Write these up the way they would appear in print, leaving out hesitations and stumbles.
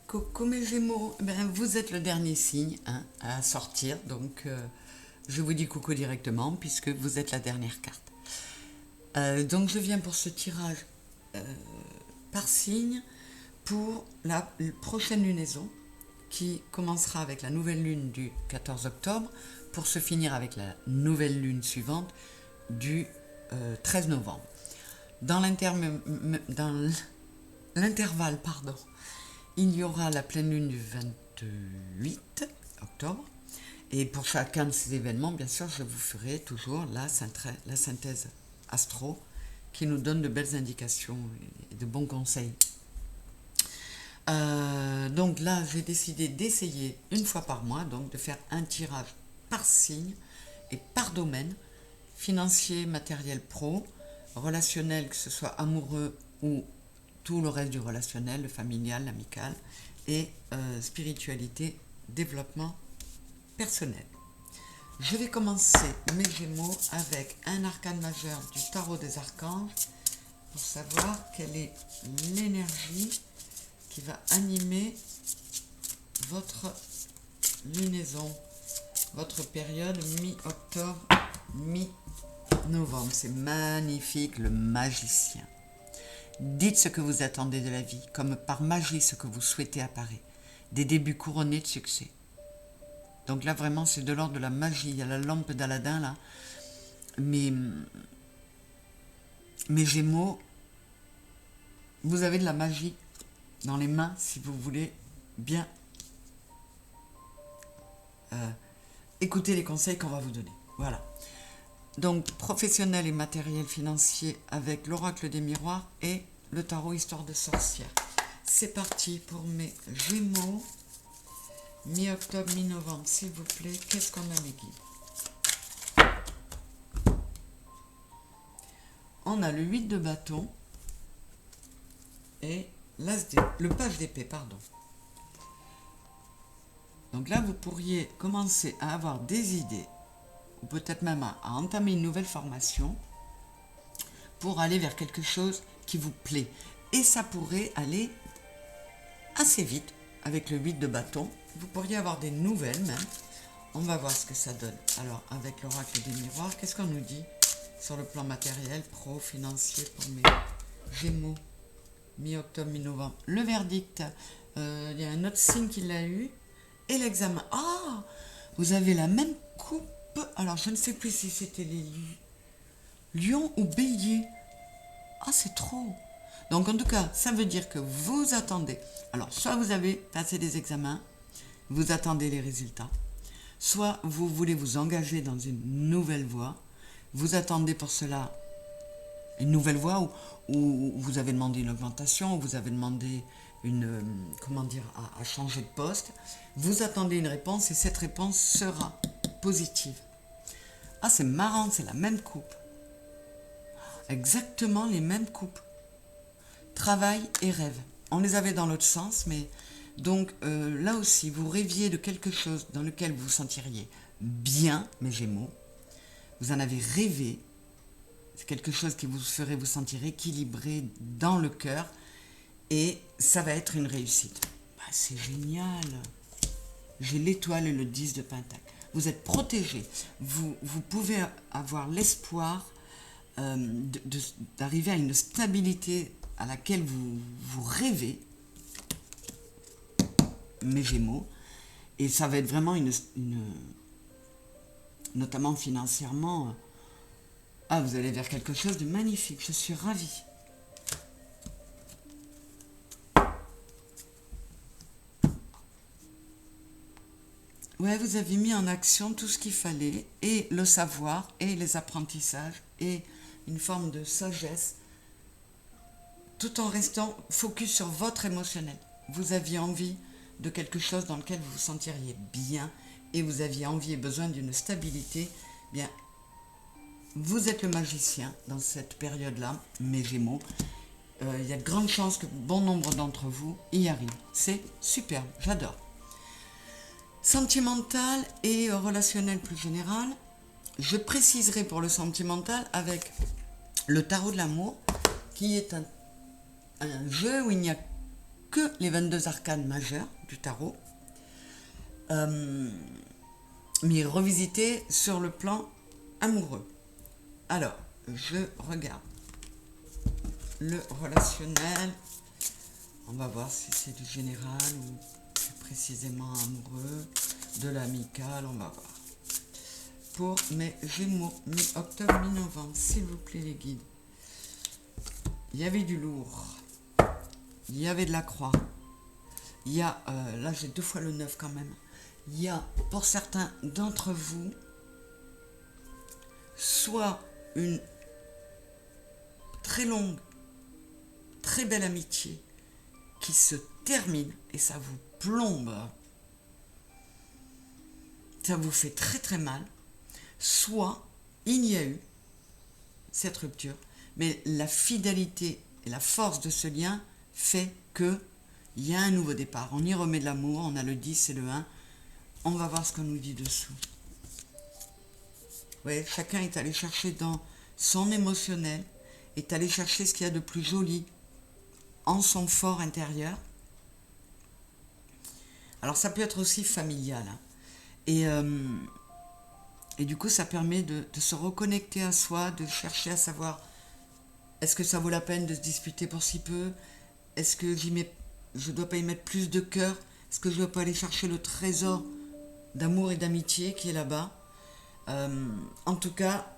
Coucou mes Gémeaux, vous êtes le dernier signe à sortir, donc je vous dis coucou directement puisque vous êtes la dernière carte. Donc je viens pour ce tirage par signe pour la prochaine lunaison qui commencera avec la nouvelle lune du 14 octobre pour se finir avec la nouvelle lune suivante du 13 novembre. Dans l'intervalle, il y aura la pleine lune du 28 octobre. Et pour chacun de ces événements, bien sûr, je vous ferai toujours la synthèse astro qui nous donne de belles indications et de bons conseils. Donc là, j'ai décidé d'essayer une fois par mois, donc de faire un tirage par signe et par domaine, financier, matériel, pro, relationnel, que ce soit amoureux ou tout le reste du relationnel, le familial, l'amical, et spiritualité, développement personnel. Je vais commencer mes Gémeaux avec un arcane majeur du tarot des archanges pour savoir quelle est l'énergie qui va animer votre lunaison, votre période mi-octobre, mi-novembre. C'est magnifique, le magicien. Dites ce que vous attendez de la vie, comme par magie ce que vous souhaitez apparaît. Des débuts couronnés de succès. Donc là vraiment c'est de l'ordre de la magie. Il y a la lampe d'Aladin là. Mais mes Gémeaux, vous avez de la magie dans les mains si vous voulez bien écouter les conseils qu'on va vous donner. Voilà. Donc professionnel et matériel financier avec l'oracle des miroirs et le tarot histoire de sorcière. C'est parti pour mes Gémeaux, mi-octobre, mi-novembre, s'il vous plaît. Qu'est-ce qu'on a, mes guides? On a le 8 de bâton et le page d'épée, pardon. Donc là, vous pourriez commencer à avoir des idées ou peut-être même à entamer une nouvelle formation pour aller vers quelque chose qui vous plaît. Et ça pourrait aller assez vite avec le 8 de bâton. Vous pourriez avoir des nouvelles même. On va voir ce que ça donne. Alors, avec l'oracle des miroirs, qu'est-ce qu'on nous dit sur le plan matériel, pro, financier pour mes Gémeaux, mi-octobre, mi-novembre? Le verdict, il y a un autre signe qui l'a eu. Et l'examen. Ah, vous avez la même coupe. Alors, je ne sais plus si c'était les lions ou béliers. Ah, c'est trop. Donc, en tout cas, ça veut dire que vous attendez. Alors, soit vous avez passé des examens, vous attendez les résultats. Soit vous voulez vous engager dans une nouvelle voie. Vous attendez pour cela une nouvelle voie où vous avez demandé une augmentation, où vous avez demandé à changer de poste. Vous attendez une réponse et cette réponse sera positive. Ah, c'est marrant, c'est la même coupe. Exactement les mêmes coupes. Travail et rêve. On les avait dans l'autre sens, mais donc là aussi, vous rêviez de quelque chose dans lequel vous vous sentiriez bien, mes Gémeaux. Vous en avez rêvé. C'est quelque chose qui vous ferait vous sentir équilibré dans le cœur. Et ça va être une réussite. C'est génial. J'ai l'étoile et le 10 de Pentacle. Vous êtes protégé. Vous pouvez avoir l'espoir d'arriver à une stabilité à laquelle vous rêvez, mes Gémeaux. Et ça va être vraiment notamment financièrement. Vous allez vers quelque chose de magnifique. Je suis ravie. Ouais, vous avez mis en action tout ce qu'il fallait, et le savoir, et les apprentissages, et une forme de sagesse, tout en restant focus sur votre émotionnel. Vous aviez envie de quelque chose dans lequel vous vous sentiriez bien, et vous aviez envie et besoin d'une stabilité. Bien, vous êtes le magicien dans cette période-là, mes Gémeaux. Il y a de grandes chances que bon nombre d'entre vous y arrivent. C'est superbe, j'adore. Sentimental et relationnel plus général. Je préciserai pour le sentimental avec le tarot de l'amour, qui est un jeu où il n'y a que les 22 arcanes majeures du tarot, mais revisité sur le plan amoureux. Alors, je regarde le relationnel. On va voir si c'est du général ou plus précisément amoureux, de l'amical, on va voir. Pour mes Gémeaux, mi-octobre, mi-novembre, s'il vous plaît les guides. Il y avait du lourd, il y avait de la croix, il y a, là j'ai 2 fois le 9 quand même, il y a pour certains d'entre vous, soit une très longue, très belle amitié qui se termine et ça vous plombe, ça vous fait très très mal, soit il y a eu cette rupture, mais la fidélité et la force de ce lien fait que il y a un nouveau départ. On y remet de l'amour, on a le 10 et le 1. On va voir ce qu'on nous dit dessous. Ouais, chacun est allé chercher dans son émotionnel, est allé chercher ce qu'il y a de plus joli en son fort intérieur. Alors ça peut être aussi familial. Hein. Et du coup, ça permet de se reconnecter à soi, de chercher à savoir est-ce que ça vaut la peine de se disputer pour si peu? Est-ce que je ne dois pas y mettre plus de cœur? Est-ce que je ne dois pas aller chercher le trésor d'amour et d'amitié qui est là-bas? En tout cas,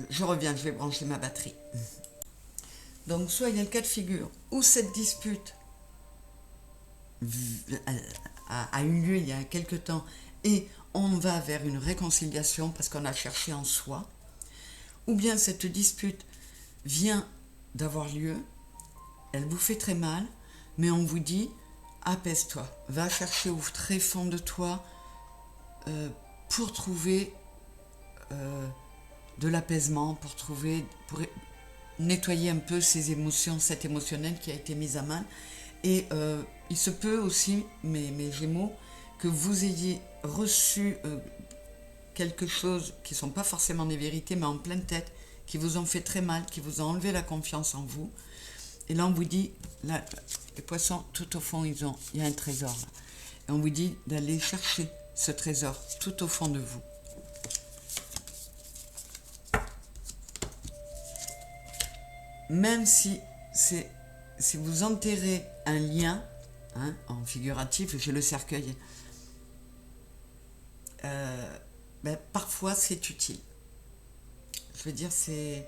je reviens, je vais brancher ma batterie. Donc, soit il y a le cas de figure où cette dispute a eu lieu il y a quelque temps et on va vers une réconciliation parce qu'on a cherché en soi, ou bien cette dispute vient d'avoir lieu, elle vous fait très mal, mais on vous dit apaise-toi, va chercher au très fond de toi pour trouver de l'apaisement, pour nettoyer un peu ces émotions, cette émotionnelle qui a été mise à mal. Et il se peut aussi, mes Gémeaux, que vous ayez reçu quelque chose qui ne sont pas forcément des vérités, mais en pleine tête, qui vous ont fait très mal, qui vous ont enlevé la confiance en vous. Et là, on vous dit, là, les poissons, tout au fond, il y a un trésor. Là. Et on vous dit d'aller chercher ce trésor tout au fond de vous. Même si vous enterrez un lien, hein, en figuratif, j'ai le cercueil, parfois c'est utile. Je veux dire, il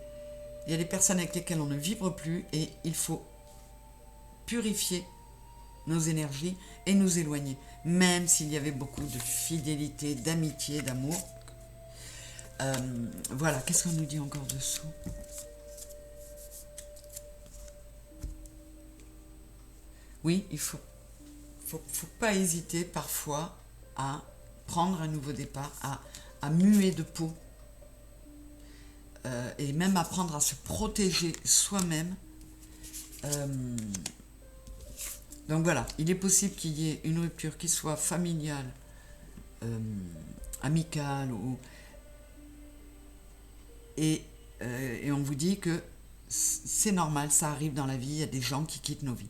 y a des personnes avec lesquelles on ne vibre plus et il faut purifier nos énergies et nous éloigner, même s'il y avait beaucoup de fidélité, d'amitié, d'amour. Voilà, qu'est-ce qu'on nous dit encore dessous ? Oui, il faut pas hésiter parfois à prendre un nouveau départ, à muer de peau, et même apprendre à se protéger soi-même. Donc voilà, il est possible qu'il y ait une rupture qui soit familiale, amicale, et on vous dit que c'est normal, ça arrive dans la vie, il y a des gens qui quittent nos vies.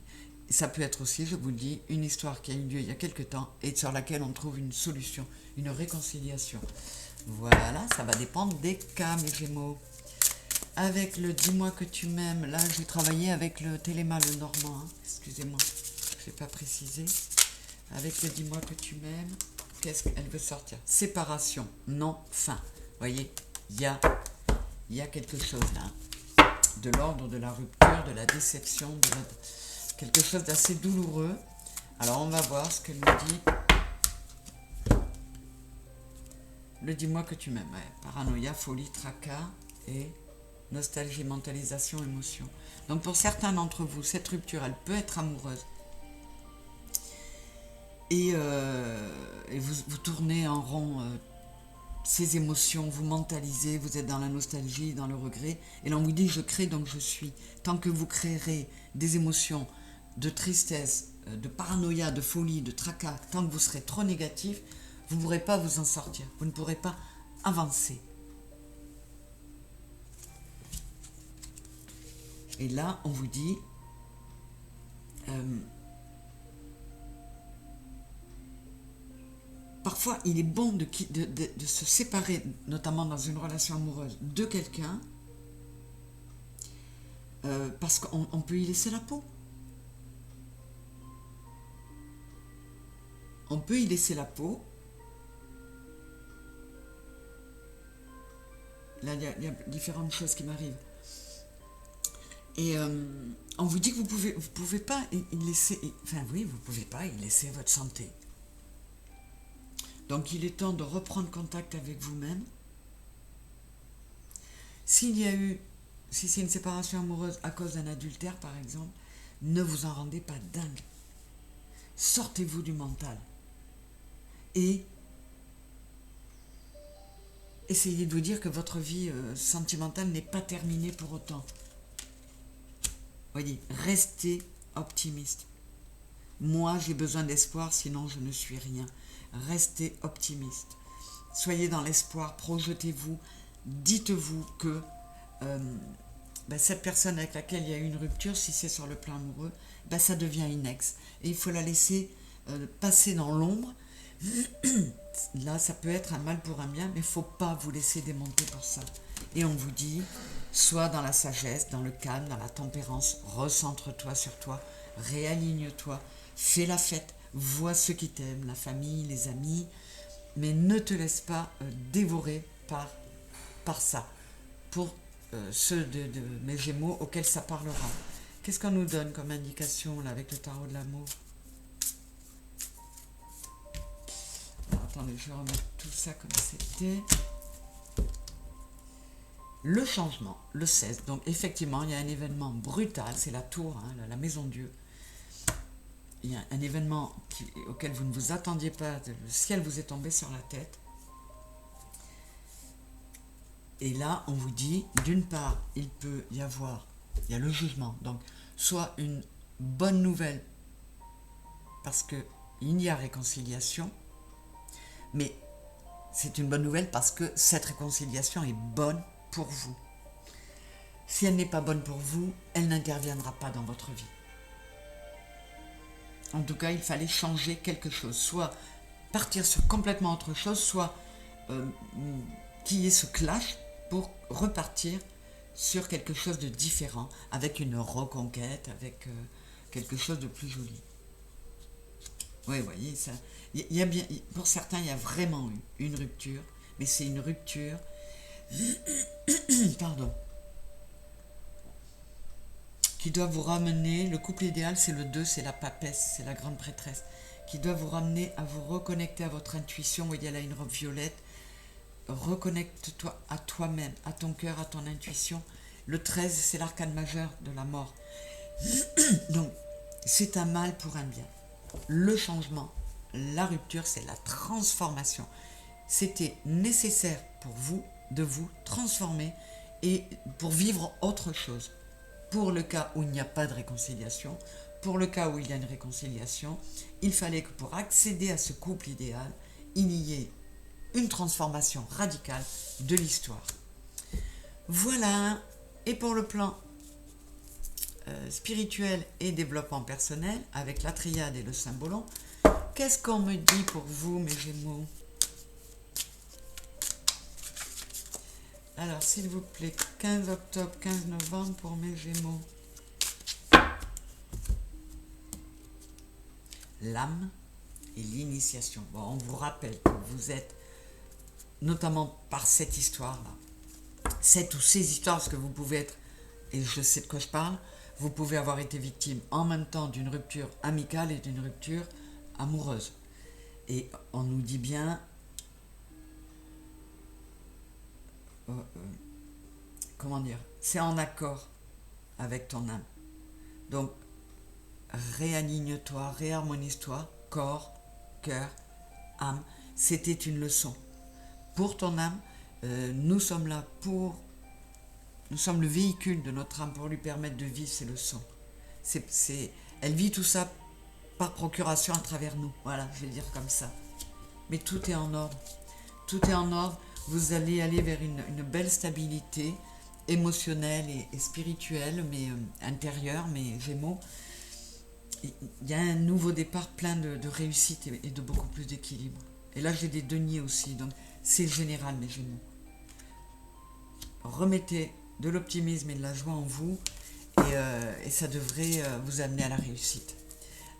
Ça peut être aussi, je vous le dis, une histoire qui a eu lieu il y a quelque temps et sur laquelle on trouve une solution, une réconciliation. Voilà, ça va dépendre des cas, mes Gémeaux. Avec le dis-moi que tu m'aimes, là j'ai travaillé avec le téléma, le normand, hein. Excusez-moi, je n'ai pas précisé. Avec le dis-moi que tu m'aimes, qu'est-ce qu'elle veut sortir? Séparation, non, fin. Vous voyez, il y a quelque chose là, de l'ordre de la rupture, de la déception, quelque chose d'assez douloureux. Alors on va voir ce qu'elle nous dit. Le dis-moi que tu m'aimes, ouais. Paranoïa, folie, tracas et nostalgie, mentalisation, émotion. Donc pour certains d'entre vous, cette rupture, elle peut être amoureuse. Et vous tournez en rond ces émotions, vous mentalisez, vous êtes dans la nostalgie, dans le regret. Et là on vous dit je crée donc je suis. Tant que vous créerez des émotions de tristesse, de paranoïa, de folie, de tracas, tant que vous serez trop négatif, vous ne pourrez pas vous en sortir. Vous ne pourrez pas avancer. Et là, on vous dit, Euh, Parfois, il est bon de se séparer, notamment dans une relation amoureuse, de quelqu'un, parce qu'on peut y laisser la peau. On peut y laisser la peau. Là, il y a différentes choses qui m'arrivent. Et on vous dit que vous pouvez pas y laisser... Enfin oui, vous pouvez pas y laisser votre santé. Donc il est temps de reprendre contact avec vous-même. Si c'est une séparation amoureuse à cause d'un adultère par exemple, ne vous en rendez pas dingue. Sortez-vous du mental. Et essayez de vous dire que votre vie sentimentale n'est pas terminée pour autant. Voyez, restez optimiste. Moi, j'ai besoin d'espoir, sinon je ne suis rien. Restez optimiste. Soyez dans l'espoir, projetez-vous, dites-vous que cette personne avec laquelle il y a eu une rupture, si c'est sur le plan amoureux, ça devient une ex. Et il faut la laisser passer dans l'ombre. Là, ça peut être un mal pour un bien, mais il ne faut pas vous laisser démonter pour ça. Et on vous dit, sois dans la sagesse, dans le calme, dans la tempérance, recentre-toi sur toi, réaligne-toi, fais la fête, vois ceux qui t'aiment, la famille, les amis, mais ne te laisse pas dévorer par ça. Pour ceux de mes Gémeaux auxquels ça parlera. Qu'est-ce qu'on nous donne comme indication là avec le tarot de l'amour? Attendez, je vais remettre tout ça comme c'était. Le changement, le 16. Donc effectivement, il y a un événement brutal, c'est la tour, la maison Dieu. Il y a un événement auquel vous ne vous attendiez pas, le ciel vous est tombé sur la tête. Et là, on vous dit, d'une part, il y a le jugement. Donc, soit une bonne nouvelle, parce qu'il y a réconciliation, mais c'est une bonne nouvelle parce que cette réconciliation est bonne pour vous. Si elle n'est pas bonne pour vous, elle n'interviendra pas dans votre vie. En tout cas, il fallait changer quelque chose, soit partir sur complètement autre chose, soit qu'il y ait ce clash pour repartir sur quelque chose de différent, avec une reconquête, avec quelque chose de plus joli. Oui, vous voyez, ça, y a bien, pour certains, il y a vraiment eu une rupture, mais c'est une rupture, pardon, qui doit vous ramener, le couple idéal, c'est le 2, c'est la papesse, c'est la grande prêtresse, qui doit vous ramener à vous reconnecter à votre intuition. Vous voyez, elle a une robe violette. Reconnecte-toi à toi-même, à ton cœur, à ton intuition. Le 13, c'est l'arcane majeur de la mort. Donc, c'est un mal pour un bien. Le changement, la rupture, c'est la transformation. C'était nécessaire pour vous de vous transformer et pour vivre autre chose. Pour le cas où il n'y a pas de réconciliation, pour le cas où il y a une réconciliation, il fallait que pour accéder à ce couple idéal, il y ait une transformation radicale de l'histoire. Voilà. Et pour le plan spirituel et développement personnel, avec la triade et le symbolon, qu'est-ce qu'on me dit pour vous, mes Gémeaux? Alors, s'il vous plaît, 15 octobre, 15 novembre pour mes Gémeaux. L'âme et l'initiation. Bon, on vous rappelle que vous êtes, notamment par cette histoire-là, cette ou ces histoires, parce que vous pouvez être, et je sais de quoi je parle, vous pouvez avoir été victime en même temps d'une rupture amicale et d'une rupture amoureuse. Et on nous dit bien, comment dire, c'est en accord avec ton âme. Donc, réaligne-toi, réharmonise-toi, corps, cœur, âme. C'était une leçon pour ton âme. Nous sommes là nous sommes le véhicule de notre âme pour lui permettre de vivre ses leçons. Elle vit tout ça par procuration à travers nous. Voilà, je vais dire comme ça. Mais tout est en ordre. Tout est en ordre. Vous allez aller vers une belle stabilité émotionnelle et spirituelle, mais intérieure, mais Gémeaux. il y a un nouveau départ plein de réussite et de beaucoup plus d'équilibre. Et là, j'ai des deniers aussi, donc c'est général, mes Gémeaux. Remettez de l'optimisme et de la joie en vous, et ça devrait vous amener à la réussite.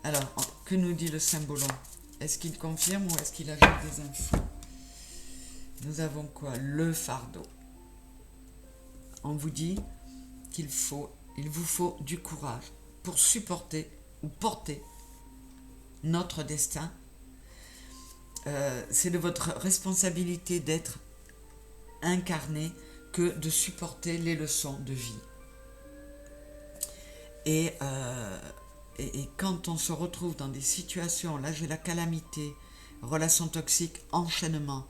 Alors, que nous dit le Symbolon? Est-ce qu'il confirme ou est-ce qu'il ajoute des infos? Nous avons quoi? Le fardeau. On vous dit il vous faut du courage pour supporter ou porter notre destin. C'est de votre responsabilité d'être incarné que de supporter les leçons de vie. Et quand on se retrouve dans des situations, là j'ai la calamité, relation toxique, enchaînement,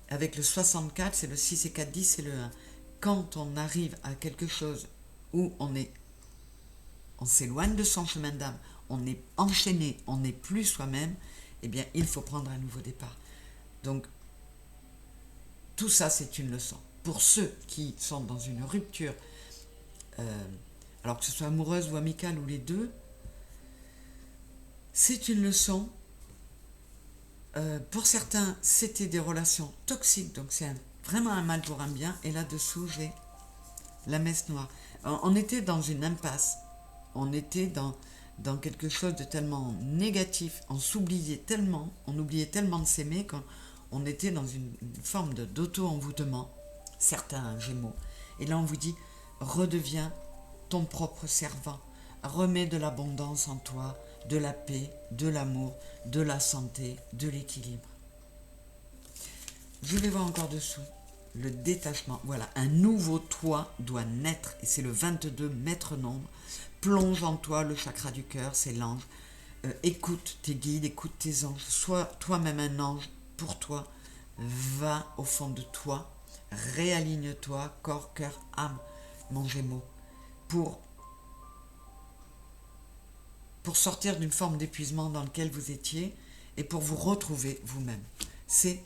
avec le 64, c'est le 6 et 4, 10, c'est le 1. Quand on arrive à quelque chose où on s'éloigne de son chemin d'âme, on est enchaîné, on n'est plus soi-même, eh bien il faut prendre un nouveau départ. Donc tout ça c'est une leçon. Pour ceux qui sont dans une rupture, alors que ce soit amoureuse ou amicale ou les deux, c'est une leçon. Pour certains, c'était des relations toxiques, donc c'est vraiment un mal pour un bien. Et là-dessous, j'ai la messe noire. On était dans une impasse. On était dans quelque chose de tellement négatif. On oubliait tellement de s'aimer qu'on était dans une forme d'auto-envoûtement. Certains Gémeaux. Et là, on vous dit, redeviens ton propre servant. Remets de l'abondance en toi, de la paix, de l'amour, de la santé, de l'équilibre. Je vais voir encore dessous. Le détachement. Voilà, un nouveau toi doit naître. Et c'est le 22, maître nombre. Plonge en toi le chakra du cœur, c'est l'ange. Écoute tes guides, écoute tes anges. Sois toi-même un ange pour toi. Va au fond de toi. Réaligne-toi, corps, cœur, âme, mon Gémeaux. Pour sortir d'une forme d'épuisement dans lequel vous étiez et pour vous retrouver vous-même. C'est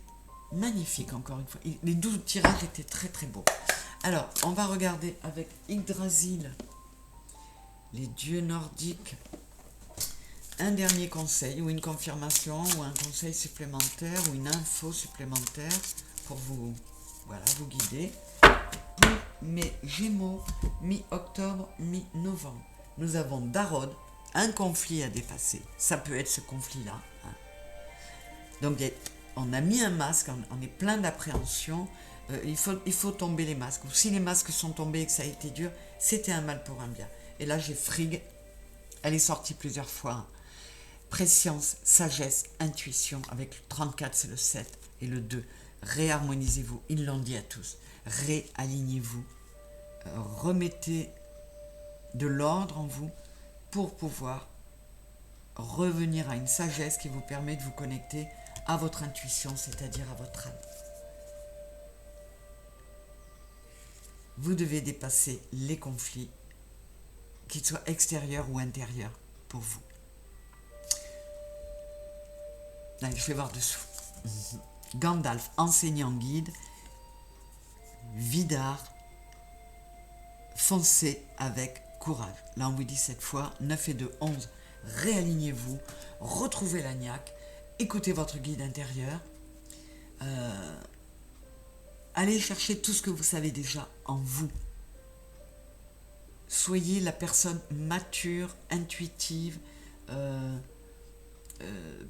magnifique, encore une fois. Les 12 tirages étaient très très beaux. Alors, on va regarder avec Yggdrasil, les dieux nordiques, un dernier conseil ou une confirmation ou un conseil supplémentaire ou une info supplémentaire pour vous, voilà, vous guider. Pour mes Gémeaux, mi-octobre, mi-novembre, nous avons Darod, un conflit à dépasser. Ça peut être ce conflit-là. Hein. Donc, on a mis un masque, on est plein d'appréhension. Il faut tomber les masques. Ou si les masques sont tombés et que ça a été dur, c'était un mal pour un bien. Et là, j'ai Frigg. Elle est sortie plusieurs fois. Hein. Préscience, sagesse, intuition. Avec le 34, c'est le 7 et le 2. Réharmonisez-vous. Ils l'ont dit à tous. Réalignez-vous. Remettez de l'ordre en vous pour pouvoir revenir à une sagesse qui vous permet de vous connecter à votre intuition, c'est-à-dire à votre âme. Vous devez dépasser les conflits, qu'ils soient extérieurs ou intérieurs pour vous. Allez, je vais voir dessous. Gandalf, enseignant guide. Vidar, foncez avec courage. Là, on vous dit cette fois, 9 et 2, 11. Réalignez-vous, retrouvez la niaque, écoutez votre guide intérieur. Allez chercher tout ce que vous savez déjà en vous. Soyez la personne mature, intuitive,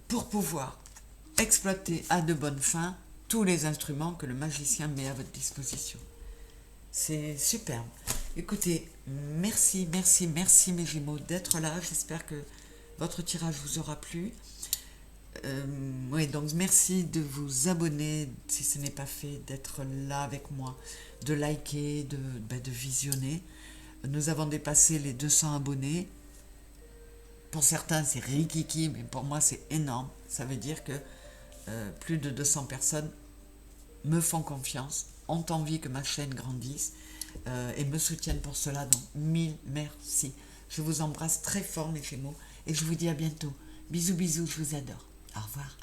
pour pouvoir exploiter à de bonnes fins tous les instruments que le magicien met à votre disposition. C'est superbe. Écoutez, merci mes Gémeaux d'être là. J'espère que votre tirage vous aura plu. Oui, donc merci de vous abonner si ce n'est pas fait, d'être là avec moi, de liker, de visionner. Nous avons dépassé les 200 abonnés. Pour certains, c'est rikiki, mais pour moi, c'est énorme. Ça veut dire que plus de 200 personnes me font confiance, ont envie que ma chaîne grandisse et me soutiennent pour cela. Donc, 1000 merci. Je vous embrasse très fort, mes Gémeaux, et je vous dis à bientôt. Bisous, bisous, je vous adore. Au revoir.